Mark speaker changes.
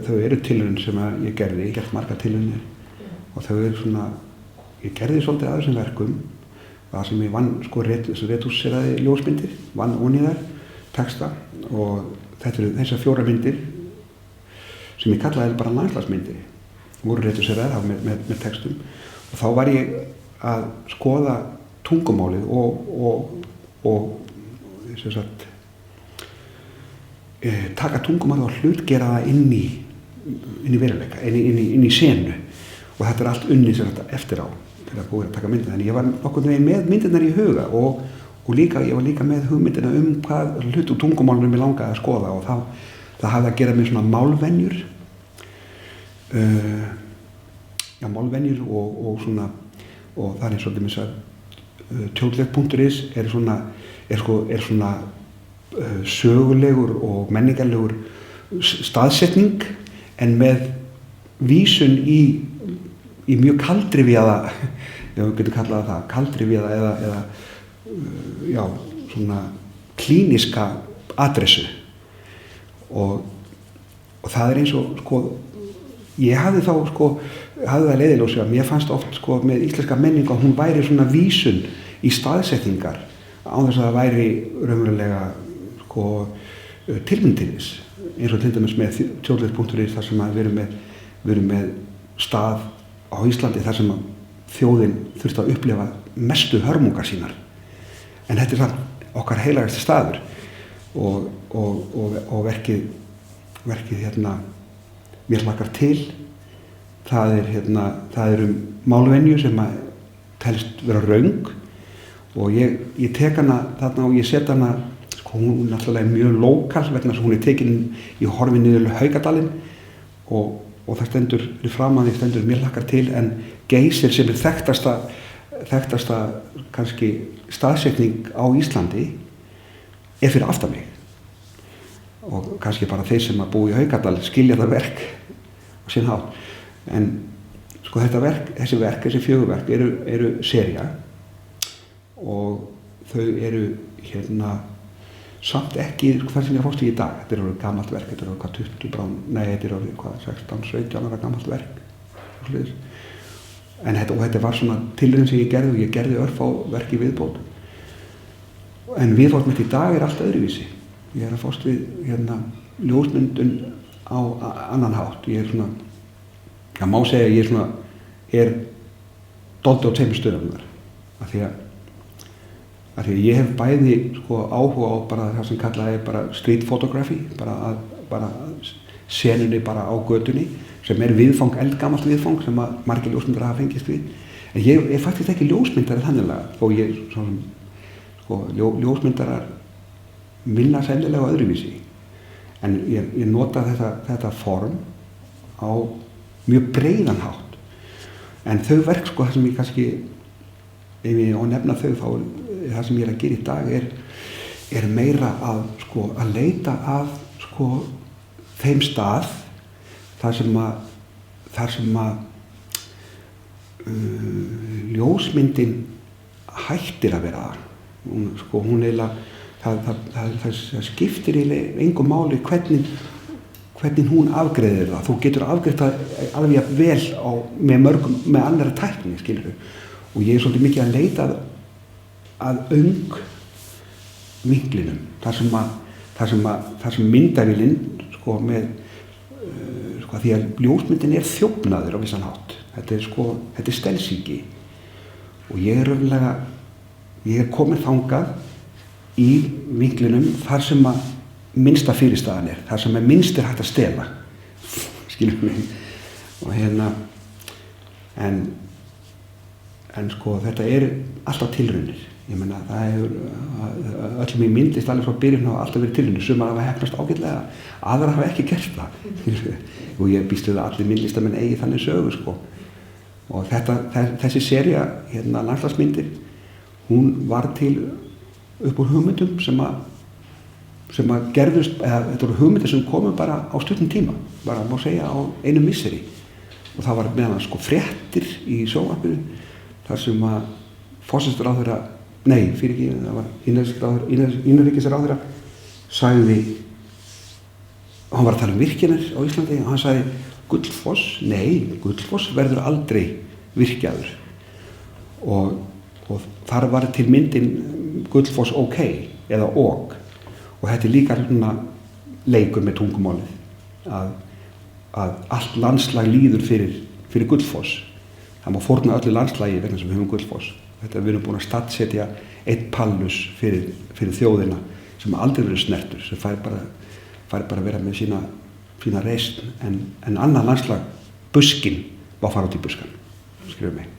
Speaker 1: þau eru tilraunir sem ég gerði, ég gert margar tilraunir og þau eru svona, ég gerði svolítið að þessum verkum, það sem ég vann sko retússeraði ljósmyndir, vann onni þær, texta og þetta eru þessar 4 myndir sem ég kallaði bara landslagsmyndir, voru retússeraðar með textum og þá var ég að skoða tungumálið og sem sagt taka tungumálið og hlutgera það inn í veruleika, inn í senu og þetta allt unnið sem þetta eftir á til að búið að taka myndir. Þannig ég var nokkurn veginn með myndirnar í huga og líka, ég var líka með hugmyndina hvað hlut úr tungumálunum ég langaði að skoða og það hafði að gera með svona málvenjur málvenjur og svona og það svolítið með þess að tjóðlegt.is er svona sögulegur og menningarlegur staðsetning en með vísun í mjög kaldrifjaða, ef við getum kallað það, kaldrifjaða eða já, svona klíniska adressu og það eins og sko, ég hafði það leiðiljósi að mér fannst oft sko með íslenska menningu að hún væri svona vísun í staðsetningar án þess að það væri raunverulega sko tilmyndinis eins og til dæmis með tjóðlegt.is þar sem við erum með stað á Íslandi þar sem þjóðin þurfti að upplifa mestu hörmungar sínar en þetta samt okkar heilagasti staður og verkið hérna mér hlakkar til það eru málvenju sem að telst vera röng og ég tek hana þarna og ég set hana sko hún náttúrulega mjög lokal vegna þess að hún tekin í horfi niður Haugadalinn og það stendur framan því stendur mér hlakkar til en Geysir sem er þekktasta kannski staðsetning á Íslandi er fyrir aftan mig og kannski bara þeir sem að búa í Haugadal skilja það verk á sinn hátt en sko þessi 4 verk eru sería og þau eru hérna samt ekki það sem ég fórst í dag þetta eru gamalt verk, þetta eru hvað 20 brán nei, þetta eru hvað 16-17 ára gamalt verk en þetta var svona tilraun sem ég gerði örfá verk í viðbót en viðhorf mitt í dag er allt öðruvísi ég að fást við hérna ljósmyndun á annan hátt ég svona það má segja ég er dálítið á tveimur stöðum þar af því að ég hef bæði sko áhuga á bara það sem kallað er bara street photography bara senunni bara á götunni sem er viðfang, eldgamalt viðfang sem að margir ljósmyndar hafa fengist við en ég er faktisk ekki ljósmyndari þanniglega þó ég sko ljósmyndarar vinna sennilega öðruvísi en ég nota þetta form á mjög breiðan hátt en þau verk sko það sem ég kannski ef ég á að nefna þau þá það sem ég er að gera í dag er meira að leita að sko þeim stað þar sem að ljósmyndin hættir að vera hún eiginlega það skiptir eiginlega engu máli hvernig hún afgreiðir það þú getur afgreitt það alveg vel með annarri tækni skilurðu og ég er svolítið mikið að leita að vinklinum þar sem myndavélinn sko með sko því að ljósmyndin er þjófnaður á vissan hátt þetta er stelsýki og ég er komin þangað í vinklinum þar sem að minnsta fyrirstaðan er þar sem minnst er hægt að stela skilur mig og hérna en sko þetta er alltaf tilraunir ég meina það hefur öllum í myndist alveg frá byrjun hafa alltaf verið tilraunir sumar hafa heppnast ágætlega aðrar hafa ekki gert það og ég býst við að allir myndlistamenn eigi þannig sögu sko og þessi sería hérna landslagsmyndir hún var til upp úr hugmyndum sem að gerðust eða þetta voru hugmyndir sem komu bara á stuttum tíma bara má segja á einu misseri og það var meðan sko fréttir í sjónvarpinu þar sem að forsætisráðherra það var innanríkisráðherra sagði hann var að tala virkjanir á Íslandi og hann sagði Gullfoss, nei, Gullfoss verður aldrei virkjaður og þar var til myndin Gullfoss OK eða og þetta líka svona leikur með tungumálið að allt landslag líður fyrir Gullfoss. Það má fórna öllu landslagi vegna sem við höfum Gullfoss. Þetta við erum búin að staðsetja einn pallus fyrir þjóðina sem aldrei verið snertur, sem fær bara að vera með sína reisn en annað landslag, buskin, má fara út í buskan, skrifa mig.